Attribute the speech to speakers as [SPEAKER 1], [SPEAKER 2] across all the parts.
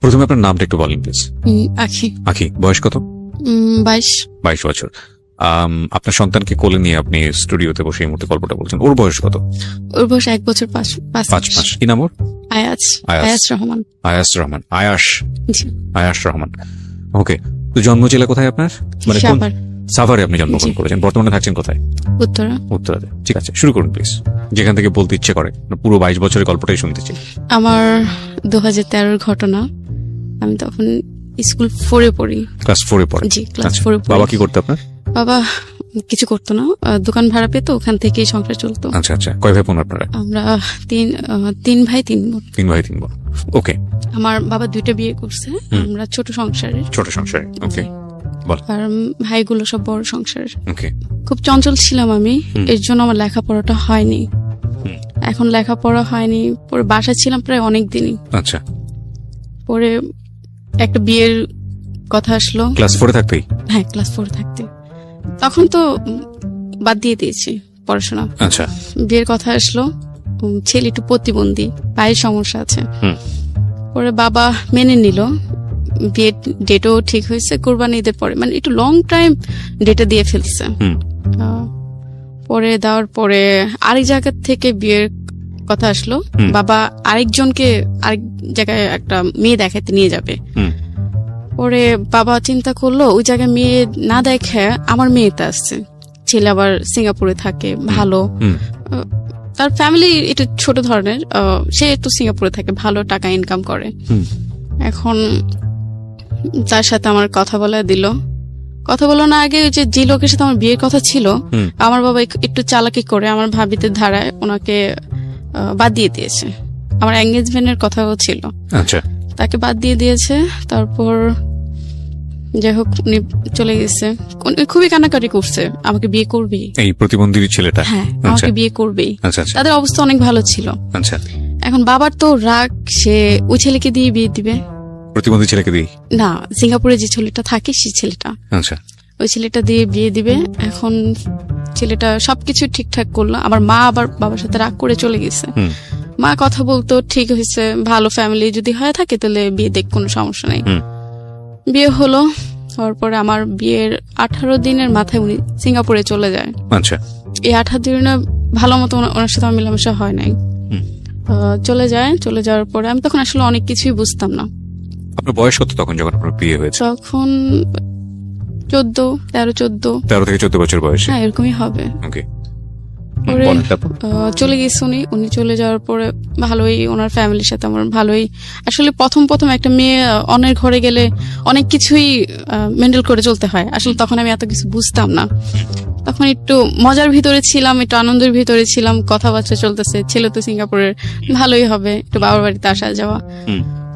[SPEAKER 1] প্রথমে আপনার নামটা একটু বলেন প্লিজ।
[SPEAKER 2] আখি।
[SPEAKER 1] আখি, বয়স কত?
[SPEAKER 2] 22।
[SPEAKER 1] 22 বছর। আপনার সন্তানকে কোলে নিয়ে আপনি স্টুডিওতে বসে এই মুহূর্তে গল্পটা বলছেন। ওর বয়স কত?
[SPEAKER 2] ওর বয়স 1 বছর 5
[SPEAKER 1] মাস। কি নাম ওর?
[SPEAKER 2] আয়াস রহমান।
[SPEAKER 1] আয়াস রহমান।
[SPEAKER 2] জি।
[SPEAKER 1] আয়াস রহমান। ওকে। তো জন্ম জেলা কোথায় আপনার? মানে কোন সাভারে আপনি জন্মগ্রহণ করেছেন? বর্তমানে থাকছেন কোথায়? উত্তরাতে। ঠিক আছে, শুরু করুন প্লিজ, যেখান থেকে বলতে ইচ্ছে করে। পুরো 22 বছরের গল্পটাই শুনতে চাই।
[SPEAKER 2] আমার 2013 ঘটনা। আমি তখন স্কুল 4-এ পড়ি।
[SPEAKER 1] ক্লাস 4-এ পড়ে?
[SPEAKER 2] জি, ক্লাস 4-এ পড়ি।
[SPEAKER 1] বাবা কি করতে আপনার?
[SPEAKER 2] বাবা কিছু করতো না, দোকান ভাড়া পেতো, ওখান থেকেই সংসার চলতো।
[SPEAKER 1] আচ্ছা আচ্ছা। কয় ভাই বোন আপনারা?
[SPEAKER 2] আমরা তিন ভাই 3 বোন।
[SPEAKER 1] 3 ভাই 3 বোন। ওকে।
[SPEAKER 2] আমার বাবা 2টা বিয়ে করছে। আমরা ছোট সংসারে। ওকে। আর ভাইগুলো সব বড় সংসারের।
[SPEAKER 1] ওকে।
[SPEAKER 2] খুব চঞ্চল ছিলাম আমি, এর জন্য আমার লেখাপড়াটা হয়নি। এখন লেখাপড়া হয়নি, পরে বাসায় ছিলাম প্রায় অনেক দিনই।
[SPEAKER 1] আচ্ছা।
[SPEAKER 2] পরে একটা বিয়ের কথা আসলো।
[SPEAKER 1] ক্লাস 4-এ থাকতেই?
[SPEAKER 2] হ্যাঁ, ক্লাস 4 থাকতে। তখন তো বাদ দিয়ে দিয়েছি পড়াশোনা।
[SPEAKER 1] আচ্ছা।
[SPEAKER 2] বিয়ের কথা আসলো, ছেলে একটু প্রতিবন্ধী, পায়ের সমস্যা আছে। পরে বাবা মেনে নিল, বিয়ের ডেটও ঠিক হয়েছে, কোরবানি ঈদের পরে, মানে একটু লং টাইম ডেটে দিয়ে ফেলছে। পরে দেওয়ার পরে আরেক জায়গা থেকে বিয়ের কথা আসলো, বাবা আরেকজনকে আরেক জায়গায় একটা মেয়ে দেখাতে নিয়ে যাবে। পরে বাবা চিন্তা করলো ওই জায়গায় মেয়ে না দেখে আমার মেয়েতে আসছে। ছেলে আবার সিঙ্গাপুরে থাকে, ভালো, তার ফ্যামিলি একটু ছোট ধরনের, সে একটু সিঙ্গাপুরে থাকে, ভালো টাকা ইনকাম করে। এখন তার সাথে আমার কথা বলা দিল। কথা বলো না আগে, যে লোকের সাথে আমার বিয়ের কথা ছিল, আমার বাবা একটু চালাকি করে আমার ভাবিতে ধারায় ওনাকে বাদ দিয়ে দিয়েছে। আমার এঙ্গেজমেন্টের কথাও ছিল,
[SPEAKER 1] আচ্ছা, তাকে
[SPEAKER 2] বাদ দিয়ে দিয়েছে। তারপর যাই হোক উনি চলে গেছে। খুবই কান্নাকাটি করছে, আমাকে বিয়ে করবি,
[SPEAKER 1] এই প্রতিবন্ধী ছেলেটা।
[SPEAKER 2] হ্যাঁ, আমাকে বিয়ে করবি। তাদের অবস্থা অনেক ভালো ছিল।
[SPEAKER 1] আচ্ছা।
[SPEAKER 2] এখন বাবার তো রাগ, সে ওই ছেলেকে দিয়ে বিয়ে দিবে।
[SPEAKER 1] প্রতিবন্ধী ছেলেকে দিয়ে
[SPEAKER 2] না, সিঙ্গাপুরে যে ছেলেটা থাকে সেই ছেলেটা।
[SPEAKER 1] আচ্ছা।
[SPEAKER 2] ওই ছেলেটা দিয়ে বিয়ে দিবে। এখন ছেলেটা সবকিছু ঠিকঠাক করলো, আমার মা আবার বাবার সাথে রাগ করে চলে গেছে। মা কথা বলতো, ঠিক হয়েছে, ভালো ফ্যামিলি যদি হয়ে থাকে তাহলে বিয়ে দেখ, কোনো সমস্যা নেই। বিয়ে হলো, হওয়ার পরে আমার বিয়ের 18 দিনের মাথায় উনি সিঙ্গাপুরে চলে যায়।
[SPEAKER 1] আচ্ছা।
[SPEAKER 2] এই 18 দিনে ভালো মতো ওনার সাথে আমার মেলামেশা হয় নাই। চলে যাওয়ার পরে আমি তখন আসলে অনেক কিছুই বুঝতাম না।
[SPEAKER 1] আপনার বয়স কত তখন যখন আপনার বিয়ে হয়েছে?
[SPEAKER 2] তখন 13
[SPEAKER 1] থেকে 14 বছর বয়স।
[SPEAKER 2] হ্যাঁ, এরকমই হবে।
[SPEAKER 1] ওকে।
[SPEAKER 2] চলে গেছে উনি চলে যাওয়ার পরে ভালোই, ওনার ফ্যামিলির সাথে আমার ভালোই। আসলে প্রথম একটা মেয়ে অন্যের ঘরে গেলে অনেক কিছুই মেন্ডেল করে চলতে হয়। আসলে তখন আমি এত কিছু বুঝতাম না, তখন একটু মজার ভিতরে ছিলাম, একটু আনন্দের ভিতরে ছিলাম। কথাবার্তা চলতেছে, ছেলে তো সিঙ্গাপুরের, ভালোই হবে, একটু বাবার বাড়িতে আসা যাওয়া।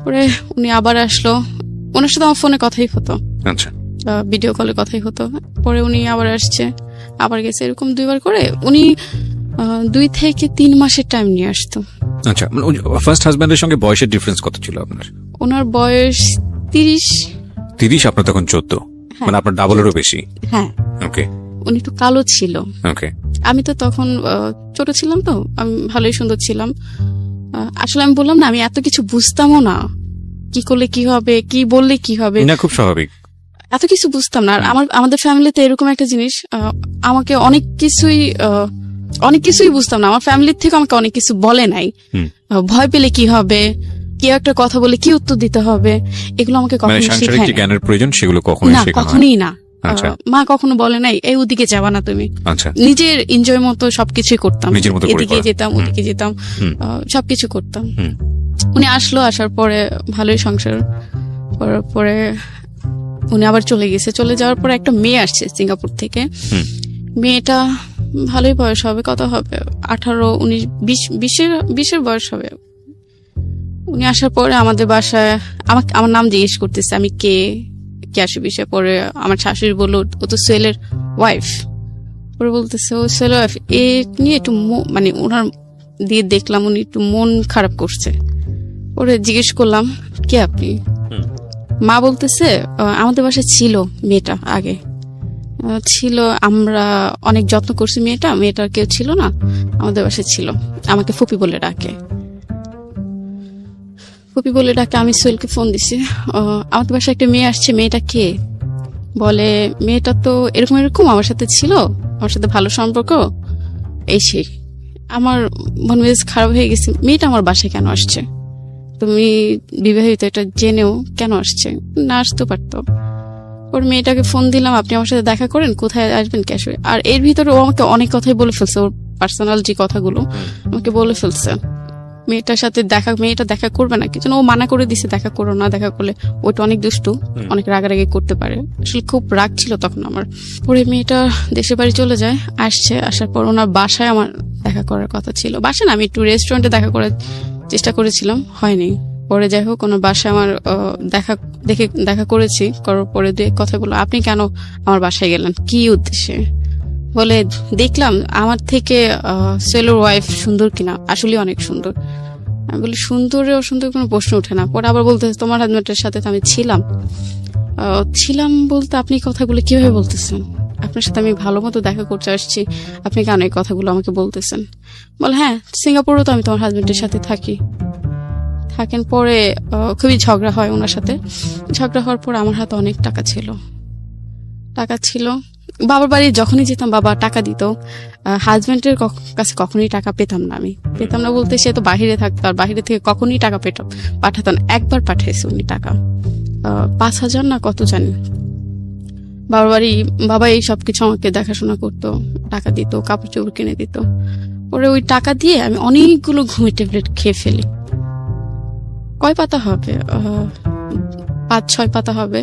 [SPEAKER 2] পরে উনি আবার আসলো, ওনার সাথে আমার ফোনে কথাই হতো, ভিডিও কলে কথাই হতো। পরে উনি আবার আসছে, আবার গেছে, এরকম 2 বার করে উনি 2 থেকে 3 মাসের টাইম নিয়ে আসতো।
[SPEAKER 1] আচ্ছা। ফার্স্ট হাজবেন্ডের সঙ্গে বয়সের ডিফারেন্স কত ছিল আপনার?
[SPEAKER 2] ওনার বয়স 30,
[SPEAKER 1] আপনার তখন 14, মানে আপনার ডাবলেরও বেশি।
[SPEAKER 2] হ্যাঁ।
[SPEAKER 1] ওকে।
[SPEAKER 2] উনি একটু কালো ছিল।
[SPEAKER 1] ওকে।
[SPEAKER 2] আমি তো তখন ছোট ছিলাম, তো আমি ভালোই সুন্দর ছিলাম। আসলে আমি বললাম না, আমি এত কিছু বুঝতামও না, কি করলে কি হবে, কি বললে কি হবে,
[SPEAKER 1] না, খুব স্বাভাবিক,
[SPEAKER 2] এত কিছু বুঝতাম না। আর আমাদের ফ্যামিলিতে এরকম একটা জিনিস, আমাকে অনেক কিছুই বুঝতাম না। আমার ফ্যামিলির থেকে আমাকে অনেক কিছু বলে নাই, ভয় পেলে কি হবে, কেউ একটা কথা বলে কি উত্তর দিতে হবে, এগুলো আমাকে কখনো শেখায় না।
[SPEAKER 1] জ্ঞানের প্রয়োজন সেগুলো
[SPEAKER 2] কখনোই না। মা কখনো বলে নাই এই ওদিকে যাবা না তুমি। নিজের এনজয় মতো সবকিছুই করতাম, এদিকে যেতাম, ওদিকে যেতাম, সবকিছু করতাম। উনি আসলো, আসার পরে ভালোই সংসার পরে উনি আবার চলে গেছে। চলে যাওয়ার পরে একটা মেয়ে আসছে সিঙ্গাপুর থেকে। মেয়েটা ভালোই বয়স হবে, কত হবে, 18, 19, 20 বয়স হবে। উনি আসার পরে আমাদের বাসায় আমার নাম জিজ্ঞেস করতেছে, আমি কে আসে বিষয়। পরে আমার শাশুড়ি বললো ও তো সোহেলের ওয়াইফ। পরে বলতেছে ও সোহেলের ওয়াইফ, এ নিয়ে একটু মানে ওনার দিয়ে দেখলাম উনি একটু মন খারাপ করছে। পরে জিজ্ঞেস করলাম কে আপনি? মা বলতেছে আমাদের বাসায় ছিল মেয়েটা, আগে ছিল, আমরা অনেক যত্ন করছি, মেয়েটার কেউ ছিল না, আমাদের বাসায় ছিল, আমাকে ফুপি বলে ডাকে। ফুপি বলে ডাকে। আমি সোহেলকে ফোন দিছি, আমাদের বাসায় একটা মেয়ে আসছে, মেয়েটা কে? বলে মেয়েটা তো এরকম এরকম আমার সাথে ছিল, আমার সাথে ভালো সম্পর্ক, এই সেই। আমার মন মেজাজ খারাপ হয়ে গেছে, মেয়েটা আমার বাসায় কেন আসছে? তুমি বিবাহিত, এটা জেনেও কেন আসছে? না আসতে পারতো। ওর মেয়েটাকে ফোন দিলাম, আপনি আমার সাথে দেখা করেন, কোথায় আসবেন, ক্যাশ। আর এর ভিতরে ও আমাকে অনেক কথাই বলে ফেলছে, ওর পার্সোনাল যে কথাগুলো আমাকে বলে ফেলছে। মেয়েটার সাথে মেয়েটা দেখা করবে না, কিছু ও মানা করে দিছে, দেখা করো না, দেখা করলে ওইটা অনেক দুষ্টু, অনেক রাগারাগি করতে পারে। আসলে খুব রাগ ছিল তখন আমার। পরে মেয়েটা দেশের বাড়ি চলে যায়, আসার পর ওনার বাসায় আমার দেখা করার কথা ছিল। বাসায় না, আমি একটু রেস্টুরেন্টে দেখা করার চেষ্টা করেছিলাম, হয়নি। পরে যাই হোক, ওনার বাসায় আমার দেখা করেছি। করার পরে কথা বললো, আপনি কেন আমার বাসায় গেলেন, কি উদ্দেশ্যে? বলে দেখলাম আমার থেকে সেলোর ওয়াইফ সুন্দর কিনা, আসলে অনেক সুন্দর। আমি বলি সুন্দরে অসুন্দর কোনো প্রশ্ন ওঠে না। পরে আবার বলতেছে তোমার হাজবেন্ডের সাথে তো আমি ছিলাম বলতে আপনি কথাগুলো কিভাবে বলতেছেন? আপনার সাথে আমি ভালো মতো দেখা করতে আসছি, আপনি কেন এই কথাগুলো আমাকে বলতেছেন? বলে হ্যাঁ, সিঙ্গাপুরেও তো আমি তোমার হাজবেন্ডের সাথে থাকেন। পরে খুবই ঝগড়া হয় ওনার সাথে। ঝগড়া হওয়ার পর আমার হাতে অনেক টাকা ছিল। বাবার বাড়ি যখনই যেতাম বাবা টাকা দিত। হাজবেন্ডের কাছে কখনোই টাকা পেতাম না বলতে, সে তো বাহিরে থাকতো, আর বাহিরে থেকে কখনোই টাকা পাঠাতেন। একবার পাঠিয়েছে উনি টাকা, 5,000 না কত জানি। বাবা এই সবকিছু আমাকে দেখাশোনা করতো, টাকা দিত, কাপড় চোপড় কিনে দিত। পরে ওই টাকা দিয়ে আমি অনেকগুলো ঘুমের ট্যাবলেট খেয়ে ফেলি। কয় পাতা হবে, 5-6 পাতা হবে।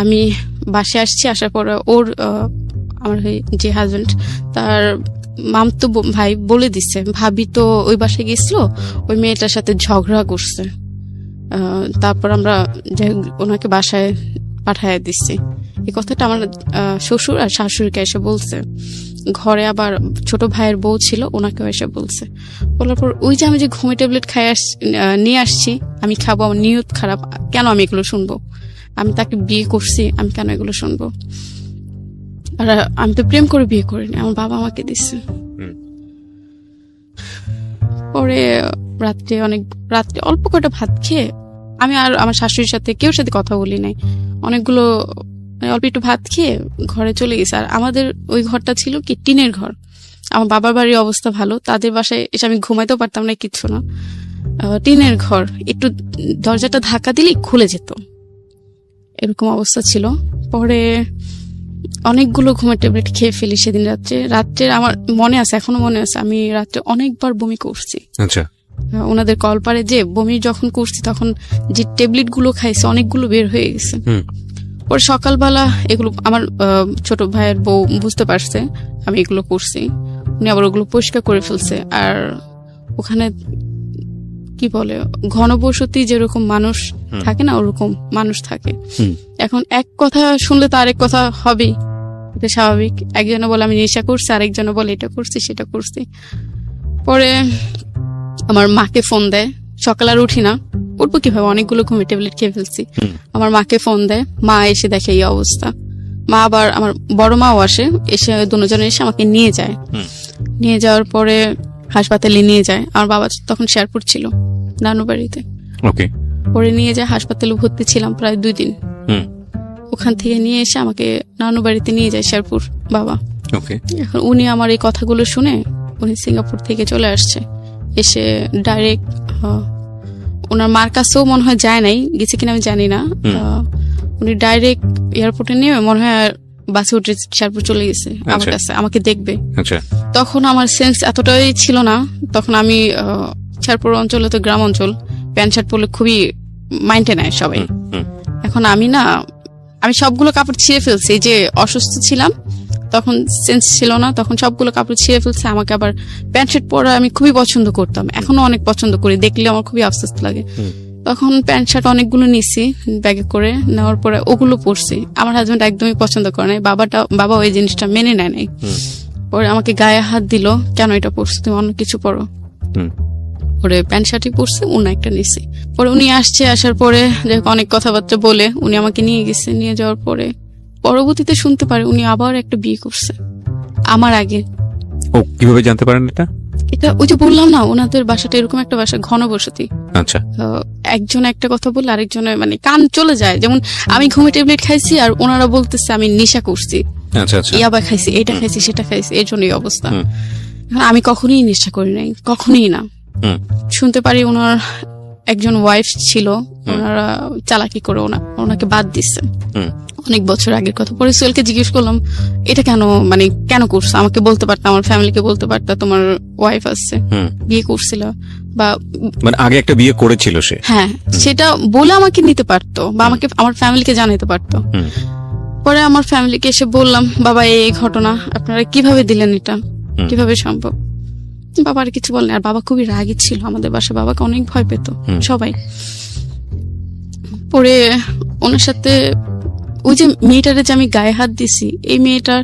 [SPEAKER 2] আমি বাসে আসছি, আসার পরে আমার যে হাজবেন্ড, তার মামতো ভাই বলে দিচ্ছে, ভাবি তো ওই বাসায় গেছিল, ওই মেয়েটার সাথে ঝগড়া করছে। তারপর আমরা ওনাকে বাসায় পাঠায় দিচ্ছি। এই কথাটা আমার শ্বশুর আর শাশুড়িকে এসে বলছে। ঘরে আবার ছোট ভাইয়ের বউ ছিল, ওনাকেও এসে বলছে। বলার পর ওই যে আমি যে ঘুমের ট্যাবলেট নিয়ে আসছি, আমি খাবো, আমার নিয়ত খারাপ, কেন আমি এগুলো শুনবো? আমি তাকে বিয়ে করছি, আমি কেন এগুলো শুনবো? আর আমি তো প্রেম করে বিয়ে করিনি, আমার বাবা আমাকে দিচ্ছে। পরে রাত্রে অল্প কটা ভাত খেয়ে আমি আর আমার শাশুড়ির সাথে কেউর সাথে কথা বলি নাই। অনেকগুলো অল্প একটু ভাত খেয়ে ঘরে চলে গেছে। আর আমাদের ওই ঘরটা ছিল কি টিনের ঘর। আমার বাবার বাড়ির অবস্থা ভালো, তাদের বাসায় এসে আমি ঘুমাইতেও পারতাম না, কিচ্ছু না। টিনের ঘর, একটু দরজাটা ধাক্কা দিলেই খুলে যেত, এরকম অবস্থা ছিল। পরে অনেকগুলো ঘুমের ট্যাবলেট খেয়ে ফেলি সেদিন রাত্রে আমার মনে আছে, এখনো মনে আছে, আমি রাত্রে অনেকবার বমি করছি।
[SPEAKER 1] আচ্ছা।
[SPEAKER 2] ওনাদের কলপারে যে বমি যখন করছি, তখন যে ট্যাবলেট গুলো খাইছে অনেকগুলো বের হয়ে গেছে। পরে সকালবেলা এগুলো আমার ছোট ভাইয়ের বউ বুঝতে পারছে আমি এগুলো করছি, উনি আবার ওগুলো পরিষ্কার করে ফেলছে। আর ওখানে কি বলে, ঘনবসতি যেরকম মানুষ থাকে না, ওরকম মানুষ থাকে। এখন এক কথা শুনলে তো আরেক কথা হবেই, এটা স্বাভাবিক। একজনে বলে আমি নেশা করছি, আরেকজনে বলে এটা করছি সেটা করছি। পরে আমার মাকে ফোন দেয়, সকাল আর উঠি না, উঠবো কিভাবে, অনেকগুলো ঘুমের ট্যাবলেট খেয়ে ফেলছি। আমার মাকে ফোন দেয়, মা এসে দেখে এই অবস্থা। মা আবার আমার বড় মাও এসে দুজনে এসে আমাকে নিয়ে যায়। নিয়ে যাওয়ার পরে হাসপাতালে নিয়ে যায়। আমার বাবা তখন শেরপুর ছিল, নানু বাড়িতে। পরে নিয়ে যায় হাসপাতালে, ভর্তি ছিলাম প্রায় 2 দিন। ওখান থেকে নিয়ে এসে আমাকে নানু বাড়িতে নিয়ে যায় শেরপুর বাবা। এখন উনি আমার এই কথাগুলো শুনে উনি সিঙ্গাপুর থেকে চলে আসছে। এসে ডাইরেক্ট ওনার মার কাছেও মনে হয় যায় নাই, গেছে কিনা আমি জানি না। উনি ডাইরেক্ট এয়ারপোর্টে নিয়ে মনে হয় বাসে উঠে শেরপুর চলে গেছে আমার কাছে, আমাকে দেখবে। তখন আমার সেন্স এতটাই ছিল না। তখন আমি শেরপুর অঞ্চলে তো গ্রাম অঞ্চল, প্যান্ট শার্ট পরলে খুবই মাইন্ডে নেয় সবাই। এখন আমি সবগুলো কাপড় ছিঁড়ে ফেলছি, যে অসুস্থ ছিলাম তখন সেন্স ছিল না, তখন সবগুলো কাপড় ছিঁড়ে ফেলছে। আমাকে আবার প্যান্ট শার্ট পরা আমি খুবই পছন্দ করতাম, এখনো অনেক পছন্দ করি, দেখলে আমার খুবই আফসোস লাগে। তখন প্যান্ট শার্ট অনেকগুলো নিছি ব্যাগে করে, নেওয়ার পরে ওগুলো পরছি। আমার হাজবেন্ড একদমই পছন্দ করে নাই, বাবা ওই জিনিসটা মেনে নেয় নাই। পরে আমাকে গায়ে হাত দিল, কেন এটা পরছো, তুমি অন্য কিছু পরো। পরে প্যান্ট শার্টই পরছি, অন্য একটা নিছি। পরে উনি আসার পরে অনেক কথাবার্তা বলে উনি আমাকে নিয়ে গেছে। নিয়ে যাওয়ার পরে পরবর্তীতে শুনতে পারে উনি আবার একটা বিয়ে করছে আমার আগে।
[SPEAKER 1] ও কিভাবে জানতে পারেন এটা?
[SPEAKER 2] এটা ওই যে বললাম না, ওনাদের বাসাটা এরকম একটা বাসা, ঘনবসতি।
[SPEAKER 1] আচ্ছা।
[SPEAKER 2] একজন একটা কথা বললে আরেকজনের মানে কান চলে যায়। যেমন আমি ঘুমে ট্যাবলেট খাইছি আর ওনারা বলতেছে আমি নেশা করছি,
[SPEAKER 1] আচ্ছা আচ্ছা,
[SPEAKER 2] ইয়াবা খাইছি, এটা খাইছি, সেটা খাইছি, এর জন্য এই অবস্থা। আমি কখনোই নেশা করি নাই, কখনোই না। শুনতে পারি ওনার একজন ওয়াইফ ছিল, ওনারা চালাকি করে ওনাকে বাদ দিচ্ছে অনেক বছর আগের কথা। পরে সোহেলকে জিজ্ঞেস করলাম এটা কেন, মানে কেন করছো, আমাকে বলতে পারতা, আমার ফ্যামিলিকে বলতে পারতা তোমার ওয়াইফ আসছে, বিয়ে করছিল বা
[SPEAKER 1] মানে আগে একটা বিয়ে করেছিল সে,
[SPEAKER 2] হ্যাঁ, সেটা বলে আমাকে নিতে পারতো বা আমাকে আমার ফ্যামিলিকে জানাতে পারতো। পরে আমার ফ্যামিলিকে এসে বললাম বাবা এই ঘটনা, আপনারা কিভাবে দিলেন, এটা কিভাবে সম্ভব? বাবা আর কিছু বলেন। আর বাবা খুবই রাগী ছিল আমাদের বাসায়, বাবাকে অনেক ভয় পেত সবাই। পরে ওনার সাথে ওই যে মেয়েটারে যে আমি গায়ে হাত দিছি, এই মেয়েটার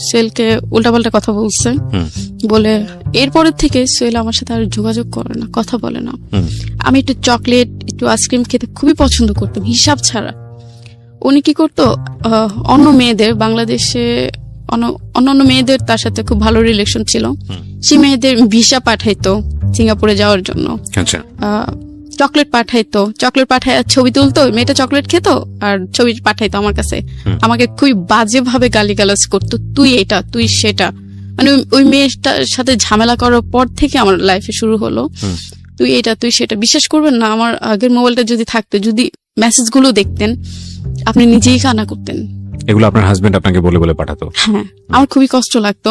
[SPEAKER 2] সোহেলকে উল্টাপাল্টা কথা বলছে, বলে এরপরের থেকে সোহেল আমার সাথে আর যোগাযোগ করে না, কথা বলে না। আমি একটু চকলেট, একটু আইসক্রিম খেতে খুবই পছন্দ করতাম হিসাব ছাড়া। উনি কি করতো, অন্য মেয়েদের, বাংলাদেশে অন্যান্য মেয়েদের তার সাথে খুব ভালো রিলেশন ছিল, সেই মেয়েদের ভিসা পাঠাইতো সিঙ্গাপুরে যাওয়ার জন্য, চকলেট পাঠাইতো, চকলেট পাঠায় ছবি তুলতো, মেয়েটা চকলেট খেত আর ছবি পাঠাইতো আমার কাছে। আমাকে খুবই বাজে ভাবে গালিগালাজ করতো, তুই এটা, তুই সেটা। মানে ওই মেয়েটার সাথে ঝামেলা করার পর থেকে আমার লাইফে শুরু হলো তুই এটা, তুই সেটা। বিশ্বাস করবেন না, আমার আগের মোবাইলটা যদি থাকতো, যদি মেসেজ গুলো দেখতেন, আপনি নিজেই কান্না করতেন।
[SPEAKER 1] এগুলো আপনার হাজবেন্ড আপনাকে বলে বলে পাঠাতো?
[SPEAKER 2] হ্যাঁ, আমার খুবই কষ্ট লাগতো।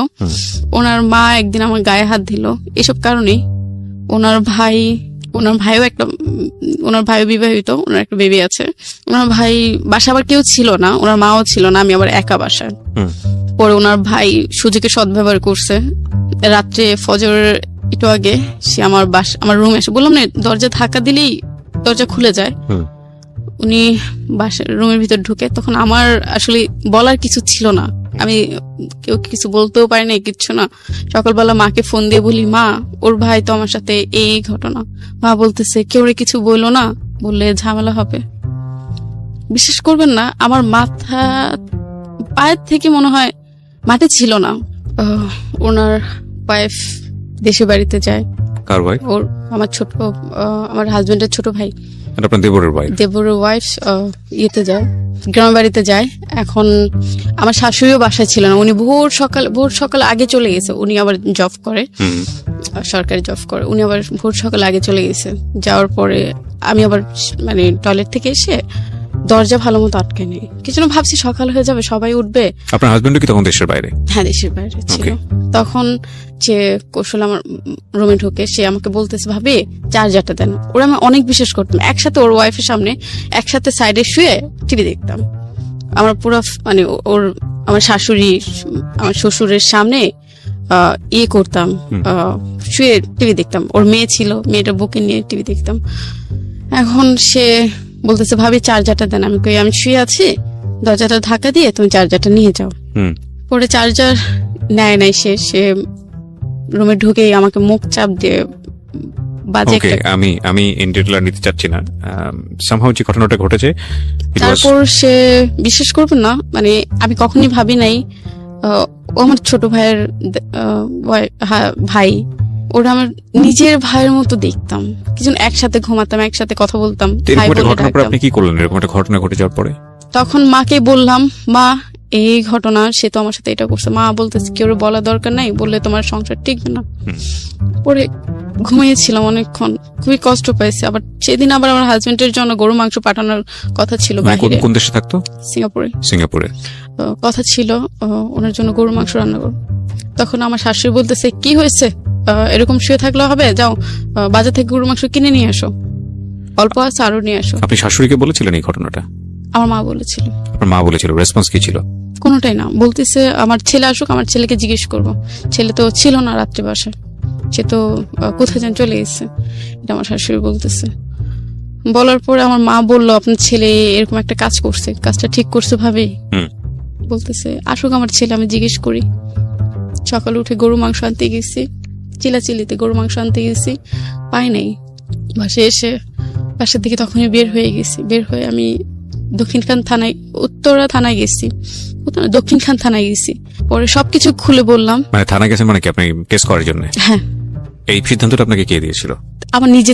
[SPEAKER 2] ওনার মা একদিন আমার গায়ে হাত দিল এসব কারণে। ওনার ভাইও বিবাহিত, ওনার একটা বেবি আছে। ওনার ভাই বাসা আবার কেউ ছিল না, ওনার মাও ছিল না, আমি আবার একা বাসায়। পরে ওনার ভাই সুযোগে সদ্ব্যবহার করছে। রাত্রে ফজরের একটু আগে সে আমার রুমে এসে, বললাম না দরজা ধাক্কা দিলেই দরজা খুলে যায়, উনি বাসার রুমের ভিতর ঢুকে। তখন আমার আসলে বলার কিছু ছিল না, আমি কেউ কিছু বলতেও পারি না, কিচ্ছু না। সকালবেলা মাকে ফোন দিয়ে বলি, মা ওর ভাই তো আমার সাথে এই ঘটনা। মা বলতেছে কেউ কিছু বললো না, বললে ঝামেলা হবে। বিশ্বাস করবেন না, আমার মাথা পায়ের থেকে মনে হয় মাটি ছিল না। ওনার ওয়াইফ দেশে বাড়িতে যায়।
[SPEAKER 1] কার ওয়াইফ?
[SPEAKER 2] ওর আমার হাজবেন্ডের ছোট ভাই,
[SPEAKER 1] আপনার দেবরের ওয়াইফ
[SPEAKER 2] ইয়েতে যায়, গ্রামের বাড়িতে যায়। এখন আমার শাশুড়িও বাসায় ছিল না, উনি ভোর সকাল আগে চলে গেছে। উনি আবার জব করে, সরকারি জব করে। উনি আবার ভোর সকাল আগে চলে গেছে। যাওয়ার পরে আমি আবার মানে টয়লেট থেকে এসে দরজা ভালো মতো আটকে নেই, কিছু না, ভাবছি সকাল হয়ে যাবে, সবাই উঠবে।
[SPEAKER 1] আপনার হাজবেন্ড কি তখন দেশের বাইরে?
[SPEAKER 2] হ্যাঁ, দেশের বাইরে ছিল। তখন যে কৌশল আমার রুমে ঢুকে সে আমাকে বলতেছে, ভাবি চার্জারটা দেন। ওরা আমি অনেক বিশ্বাস করতাম, একসাথে ওর ওয়াইফের সামনে একসাথে সাইডে শুয়ে টিভি দেখতাম। আমার পুরো মানে আমার শাশুড়ি, আমার শ্বশুরের সামনে ইয়ে করতাম, শুয়ে টিভি দেখতাম। ওর মেয়ে ছিল, মেয়েটা বুকে নিয়ে টিভি দেখতাম। এখন সে বলতেছে, ভাবি চার্জারটা দেন। আমি কই আমি শুয়ে আছি, দরজাটা ধাক্কা দিয়ে তুমি চার্জারটা নিয়ে যাও। পরে চার্জার নেয় নাই, সে রুমে ঢুকে আমাকে মুখ চাপ দিয়ে বাজে একটা।
[SPEAKER 1] আমি ইন্ডিভিজুয়াল নিতে চাচ্ছি না, সামহাউ যে ঘটনাটা ঘটেছে।
[SPEAKER 2] তারপর সে বিশ্বাস করবেন না, মানে আমি কখনই ভাবি নাই ও আমার ছোট ভাইয়ের ভাই, ওরা আমার নিজের ভাইয়ের মতো দেখতাম। কিছু একসাথে ঘুমাতাম, একসাথে কথা বলতাম।
[SPEAKER 1] আপনি কি করলেন এরকম একটা ঘটনা ঘটে যাওয়ার পরে?
[SPEAKER 2] তখন মাকে বললাম, মা এই ঘটনা, সে তো আমার সাথে এটা করছে। মা বলতেছে কেউ বলা দরকার নাই, বললে তোমার সংসার টিকবে না। পরে ঘুমিয়েছিলাম অনেকক্ষণ, খুবই কষ্ট পাইছি। আবার সেদিন আবার আমার হাজবেন্ডের জন্য গরু মাংস পাঠানোর কথা ছিল বাইরে।
[SPEAKER 1] কোন দেশে থাকতো? সিঙ্গাপুরে
[SPEAKER 2] কথা ছিল ওনার জন্য গরু মাংস রান্না করো। তখন আমার শাশুড়ি বলতেছে, কি হয়েছে, এরকম শুয়ে থাকলে হবে, যাও বাজার থেকে গরু মাংস কিনে নিয়ে আসো, অল্প আছে আরো নিয়ে আসো।
[SPEAKER 1] আপনি শাশুড়িকে বলেছিলেন এই ঘটনাটা?
[SPEAKER 2] আমার মা বলেছিল।
[SPEAKER 1] আপনার মা বলেছিল, রেসপন্স কি ছিল?
[SPEAKER 2] কোনোটাই না, বলতেছে আমার ছেলে আসুক, আমার ছেলেকে জিজ্ঞেস করবো। ছেলে তো ছিল না রাত্রে বাসায়, সে তো কোথায় যেন চলে গেছে, এটা আমার শাশুড়ি বলতেছে। বলার পরে আমার মা বললো, আপনার ছেলে এরকম একটা কাজ করছে, কাজটা ঠিক করছে ভাবে। বলতেছে আসুক আমার ছেলে, আমি জিজ্ঞেস করি। সকালে উঠে গরু মাংস আনতে গেছি, চিলাচিলিতে গরু মাংস আনতে গেছি, পাই নাই। বাসায় এসে বাসার দিকে তখনই বের হয়ে গেছি। বের হয়ে আমি দক্ষিণখান থানায়, উত্তরা থানায় গেছি। দক্ষিণখান থানায় গেছি, পরে সবকিছু খুলে বললাম।
[SPEAKER 1] মানে থানায় গেছেন মানে কি আপনি কেস করার জন্য?
[SPEAKER 2] হ্যাঁ।
[SPEAKER 1] এই সিদ্ধান্তটা আপনাকে কে দিয়েছিল?
[SPEAKER 2] আমার নিজে,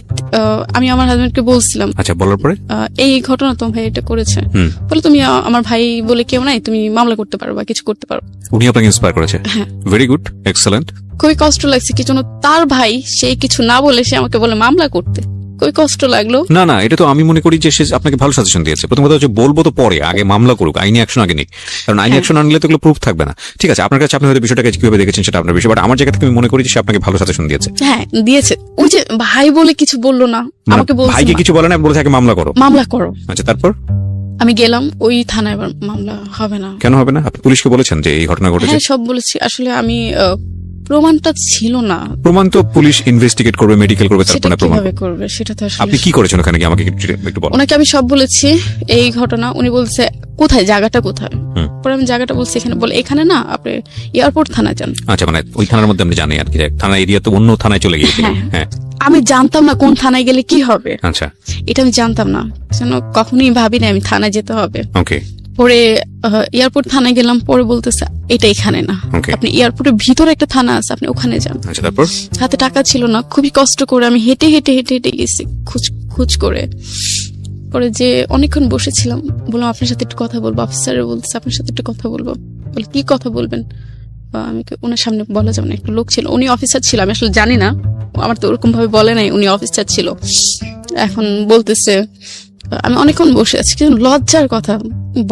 [SPEAKER 2] আমি আমার হাজবেন্ডকে বলছিলাম।
[SPEAKER 1] আচ্ছা, বলার পরে
[SPEAKER 2] এই ঘটনা তোমার ভাই এটা করেছে, বলে তুমি আমার ভাই বলে কেউ নাই, তুমি মামলা করতে পারো বা কিছু করতে পারো।
[SPEAKER 1] উনি আপনাকে ইন্সপায়ার করেছে?
[SPEAKER 2] হ্যাঁ।
[SPEAKER 1] Very good, excellent.
[SPEAKER 2] খুবই কষ্ট লাগছে কি জন্য, তার ভাই সে কিছু না বলে সে আমাকে বলে মামলা করতে, খুবই কষ্ট লাগলো।
[SPEAKER 1] না না, এটা তো আমি মনে করি যে সে আপনাকে ভালো সাজেশন দিয়েছে। প্রথম কথা হচ্ছে বলবো তো পরে, আগে মামলা করুক, আইনি অ্যাকশন আগে নিক, কারণ আইনি অ্যাকশন আনলে তো এগুলো প্রুফ থাকবে না। ঠিক আছে, আপনার কাছে আপনি হয়তো বিষয়টাকে কিভাবে দেখেছেন সেটা আপনার বিষয়, বাট আমার জায়গা থেকে আমি মনে করি যে সে আপনাকে ভালো সাজেশন দিয়েছে।
[SPEAKER 2] হ্যাঁ দিয়েছে, ওই যে ভাই বলে কিছু বললো না, আমাকে বলছে
[SPEAKER 1] ভাইকে কিছু বলে না, বলেছে আগে মামলা করো,
[SPEAKER 2] মামলা করো।
[SPEAKER 1] আচ্ছা, তারপর
[SPEAKER 2] আমি গেলাম ওই থানায়, এবার মামলা হবে না।
[SPEAKER 1] কেন হবে না? আপনি পুলিশকে বলেছেন যে এই ঘটনা ঘটেছে?
[SPEAKER 2] হ্যাঁ সব বলেছি, আসলে আমি প্রমাণটা ছিল না।
[SPEAKER 1] প্রমাণ তো পুলিশ ইনভেস্টিগেট করবে, মেডিকেল করবে,
[SPEAKER 2] সেটা
[SPEAKER 1] তারপরে প্রমাণ
[SPEAKER 2] কিভাবে করবে সেটা তো আসলে।
[SPEAKER 1] আপনি কি করেছেন ওখানে গিয়ে আমাকে একটু বলুন।
[SPEAKER 2] ওনাকে আমি সব বলেছি এই ঘটনা, উনি বলছে কোথায় জায়গাটা কোথায়, পরে আমি জায়গাটা বলছি এখানে, বলে এখানে না, আপনি এয়ারপোর্ট থানা যান।
[SPEAKER 1] আচ্ছা, মানে ওই থানার মধ্যে আপনি জানি আর কি, থানা এরিয়া তো অন্য থানায় চলে গিয়েছে। হ্যাঁ,
[SPEAKER 2] আমি জানতাম না কোন থানায় গেলে কি হবে।
[SPEAKER 1] আচ্ছা,
[SPEAKER 2] এটা আমি জানতাম না, যেন কখনোই ভাবি না আমি থানায় যেতে হবে।
[SPEAKER 1] ওকে।
[SPEAKER 2] পরে এয়ারপোর্ট থানায় গেলাম, পরে বলতেছে এটা এখানে না, আপনি এয়ারপোর্টের ভিতরে একটা থানা আছে, আপনি ওখানে যান।
[SPEAKER 1] আচ্ছা, তারপর
[SPEAKER 2] হাতে টাকা ছিল না, খুবই কষ্ট করে আমি হেঁটে হেঁটে হেঁটে হেঁটে গেছি খুঁজ করে। পরে যে অনেকক্ষণ বসেছিলাম, বললাম আপনার সাথে একটু কথা বলবো, অফিসার বলতেছে আপনার সাথে একটু কথা বলবো। বলে কি কথা বলবেন? আমি ওনার সামনে বলা যাবে না, একটা লোক ছিল, উনি অফিসার ছিল, আমি আসলে জানি না, আমার তো ওরকম ভাবে বলে নাই উনি অফিসার ছিল। এখন বলতেছে, আমি অনেকক্ষণ বসে আছি, কিন্তু লজ্জার কথা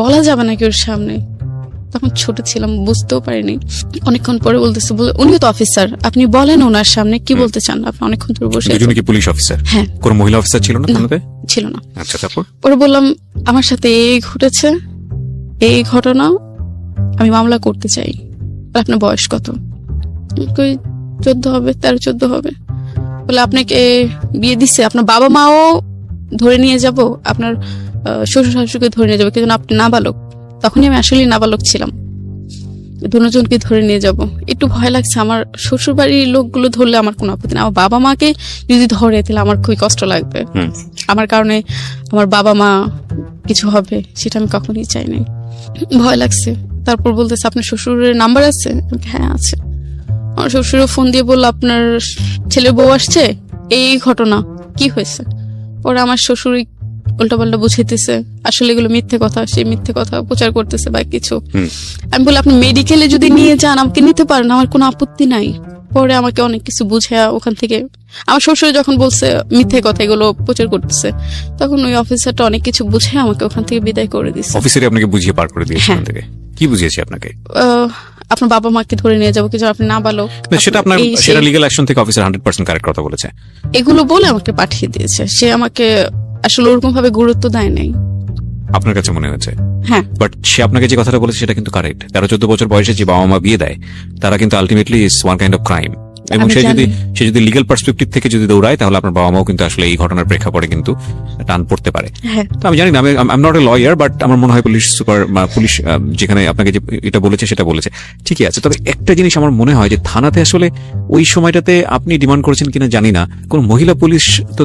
[SPEAKER 2] বলা যাবে না কেউ সামনে, তখন ছোট ছিলাম বুঝতেও পারিনি। অনেকক্ষণ পরে বলতেছে, উনিও তো অফিসার, আপনি বলেন ওনার সামনে কি বলতে চান। আপনি অনেকক্ষণ ধরে বসে আছেন।
[SPEAKER 1] দুজনে কি পুলিশ অফিসার?
[SPEAKER 2] হ্যাঁ।
[SPEAKER 1] কোন মহিলা অফিসার ছিল না থানাতে?
[SPEAKER 2] ছিল না।
[SPEAKER 1] আচ্ছা, তারপর
[SPEAKER 2] পরে বললাম আমার সাথে এই ঘটেছে, এই ঘটনা, আমি মামলা করতে চাই। আপনার বয়স কত? 14 হবে, 13-14 হবে। বলে আপনাকে বিয়ে দিচ্ছে, আপনার বাবা মাও ধরে নিয়ে যাব, আপনার শ্বশুর শাশুড়িকে ধরে নিয়ে যাবো, কিন্তু আপনি নাবালক। তখনই আমি আসলে নাবালক ছিলাম, দুজনকে ধরে নিয়ে যাব। একটু ভয় লাগছে, আমার শ্বশুর বাড়ির লোকগুলো ধরলে আমার কোনো আপত্তি না, আমার বাবা মাকে যদি ধরে তাহলে আমার খুবই কষ্ট লাগবে, আমার কারণে আমার বাবা মা কিছু হবে, সেটা আমি কখনোই চাই নাই, ভয় লাগছে। তারপর বলতেছে আপনার শ্বশুরের নাম্বার আছে? হ্যাঁ আছে। আমার শ্বশুরও ফোন দিয়ে বললো আপনার ছেলের বউ আসছে, এই ঘটনা কি হয়েছে। পরে আমার শ্বশুর উল্টাপাল্টা বুঝাইতেছে, আসলে এগুলো মিথ্যে কথা, সে মিথ্যে কথা প্রচার করতেছে বা কিছু। আমি বলি আপনি মেডিকেলে যদি নিয়ে যান আমাকে নিতে পারেন, আমার কোনো আপত্তি নাই। পরে আমাকে অনেক কিছু বুঝে ওখান থেকে, আমার শ্বশুর যখন বলছে মিথ্যে কথা এগুলো প্রচার করতেছে, তখন ওই অফিসারটা অনেক কিছু বুঝে আমাকে ওখান থেকে বিদায় করে দিচ্ছে।
[SPEAKER 1] অফিসারই আপনাকে বুঝিয়ে পার করে দিয়েছে ওখান থেকে? কি বুঝিয়েছে আপনাকে?
[SPEAKER 2] আপনার বাবা মাকে ধরে নিয়ে যাবো, কিছু আপনি নাবালক।
[SPEAKER 1] সেটা আপনার, সেটা লিগ্যাল অ্যাকশন থেকে অফিসার 100% কারেক্ট কথা বলেছে,
[SPEAKER 2] এগুলো বলে আমাকে পাঠিয়ে দিয়েছে। সে আমাকে আসলে ওরকম ভাবে গুরুত্ব দেয় নাই
[SPEAKER 1] আপনার কাছে মনে হয়েছে।
[SPEAKER 2] হ্যাঁ,
[SPEAKER 1] বাট সে আপনাকে যে কথাটা বলেছে সেটা কিন্তু কারেক্ট। 13-14 বছর বয়সে যে বাবা মা বিয়ে দেয় তারা কিন্তু ultimately is one kind of crime, এবং সে যদি লিগ্যাল পার্সপেক্টিভ থেকে যদি দৌড়ায় তাহলে আপনার বাবা মাও কিন্তু আসলে এই ঘটনার প্রেক্ষাপটে কিন্তু টান পড়তে পারে। তো আমি জানি না, আমি নট এ লয়ার, বাট আমার মনে হয় পুলিশ যেখানে আপনাকে যে এটা বলেছে সেটা বলেছে ঠিকই আছে। তবে একটা জিনিস আমার মনে হয় যে থানাতে আসলে ওই সময়টাতে আপনি ডিমান্ড করেছেন কিনা জানি না, কোন মহিলা পুলিশ তো